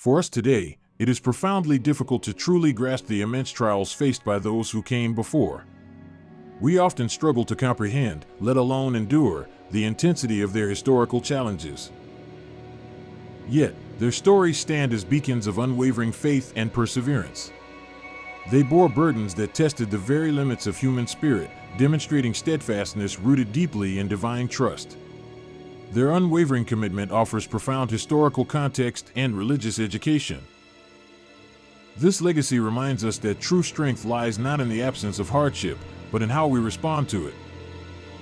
For us today, it is profoundly difficult to truly grasp the immense trials faced by those who came before. We often struggle to comprehend, let alone endure, the intensity of their historical challenges. Yet, their stories stand as beacons of unwavering faith and perseverance. They bore burdens that tested the very limits of human spirit, demonstrating steadfastness rooted deeply in divine trust. Their unwavering commitment offers profound historical context and religious education. This legacy reminds us that true strength lies not in the absence of hardship, but in how we respond to it.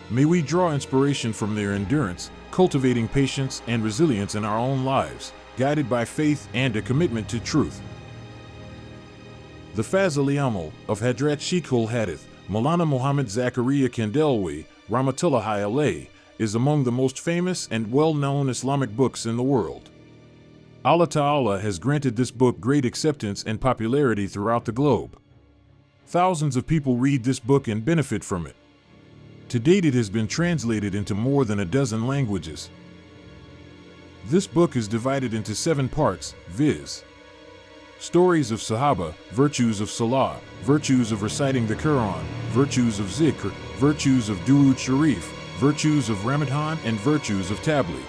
May we draw inspiration from their endurance, cultivating patience and resilience in our own lives, guided by faith and a commitment to truth. The Fazaail E Aa'maal of Hadhrat Sheikhul Hadith, Moulana Muhammad Zakariyya Khandelwi, alayhi, is among the most famous and well-known Islamic books in the world. Allah Ta'ala has granted this book great acceptance and popularity throughout the globe. Thousands of people read this book and benefit from it. To date, it has been translated into more than a dozen languages. This book is divided into 7 parts, viz. Stories of Sahaba, virtues of Salah, virtues of reciting the Quran, virtues of Zikr, virtues of Durood Sharif, virtues of Ramadan, and virtues of Tabligh.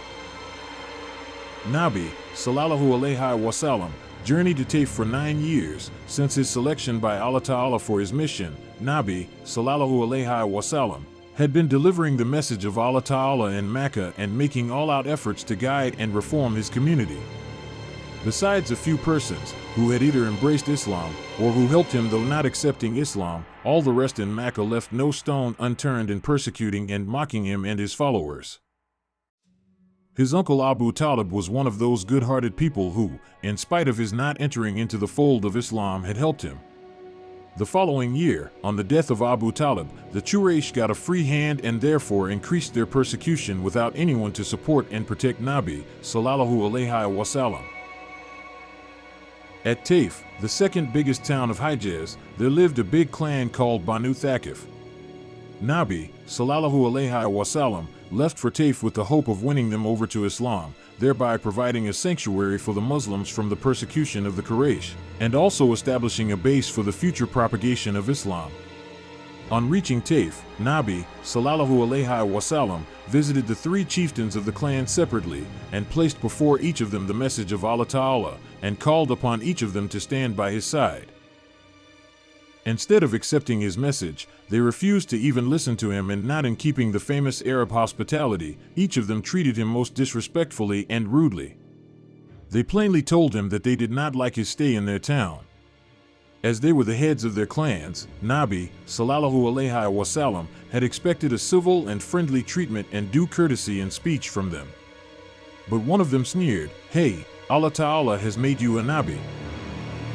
Nabi, Sallallahu alayhi wasallam, journeyed to Taif for 9 years, since his selection by Allah Ta'ala for his mission. Nabi, Sallallahu alayhi wasallam, had been delivering the message of Allah Ta'ala in Mecca and making all-out efforts to guide and reform his community. Besides a few persons who had either embraced Islam or who helped him though not accepting Islam, all the rest in Mecca left no stone unturned in persecuting and mocking him and his followers. His uncle Abu Talib was one of those good-hearted people who, in spite of his not entering into the fold of Islam, had helped him. The following year, on the death of Abu Talib, the Quraysh got a free hand and therefore increased their persecution without anyone to support and protect Nabi, Sallallahu alayhi wasallam. At Taif, the second biggest town of Hijaz, there lived a big clan called Banu Thaqif. Nabi, Sallallahu alayhi wasallam, left for Taif with the hope of winning them over to Islam, thereby providing a sanctuary for the Muslims from the persecution of the Quraysh, and also establishing a base for the future propagation of Islam. On reaching Taif, Nabi, Sallallahu alayhi wasallam, visited the 3 chieftains of the clan separately, and placed before each of them the message of Allah Ta'ala, and called upon each of them to stand by his side. Instead of accepting his message, they refused to even listen to him, and not in keeping the famous Arab hospitality, each of them treated him most disrespectfully and rudely. They plainly told him that they did not like his stay in their town. As they were the heads of their clans, Nabi, Sallallahu alayhi wasallam, had expected a civil and friendly treatment and due courtesy in speech from them. But one of them sneered, "Hey, Allah Ta'ala has made you a Nabi."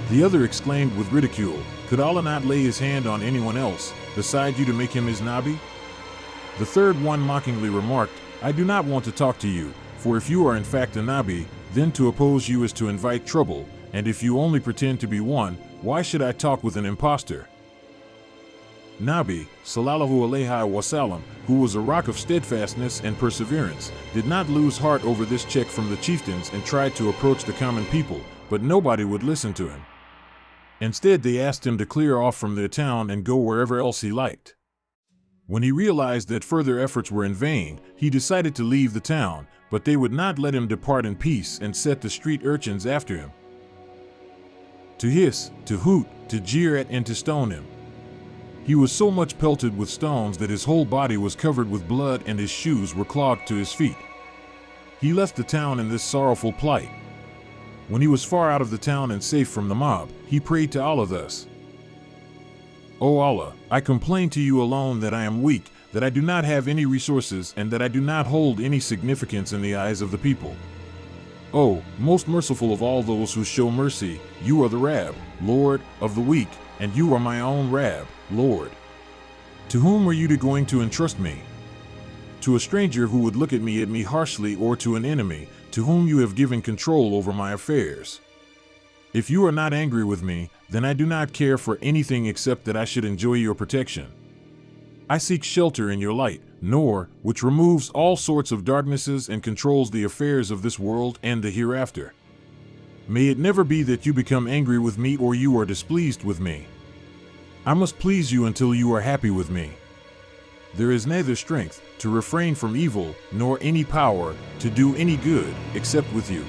The other exclaimed with ridicule, "Could Allah not lay his hand on anyone else, beside you, to make him his Nabi?" The third one mockingly remarked, "I do not want to talk to you, for if you are in fact a Nabi, then to oppose you is to invite trouble, and if you only pretend to be one, why should I talk with an impostor?" Nabi, Sallallahu alayhi wasallam, who was a rock of steadfastness and perseverance, did not lose heart over this check from the chieftains and tried to approach the common people, but nobody would listen to him. Instead, they asked him to clear off from their town and go wherever else he liked. When he realized that further efforts were in vain, he decided to leave the town, but they would not let him depart in peace and set the street urchins after him, to hiss, to hoot, to jeer at, and to stone him. He was so much pelted with stones that his whole body was covered with blood and his shoes were clogged to his feet. He left the town in this sorrowful plight. When he was far out of the town and safe from the mob, he prayed to Allah thus: "O Allah, I complain to you alone that I am weak, that I do not have any resources, and that I do not hold any significance in the eyes of the people. O, most merciful of all those who show mercy, you are the Rab, Lord, of the weak, and you are my own Rab, Lord. To whom are you going to entrust me? To a stranger who would look at me harshly, or to an enemy, to whom you have given control over my affairs? If you are not angry with me, then I do not care for anything except that I should enjoy your protection. I seek shelter in your light, Nur, which removes all sorts of darknesses and controls the affairs of this world and the hereafter. May it never be that you become angry with me or you are displeased with me. I must please you until you are happy with me. There is neither strength to refrain from evil, nor any power to do any good, except with you.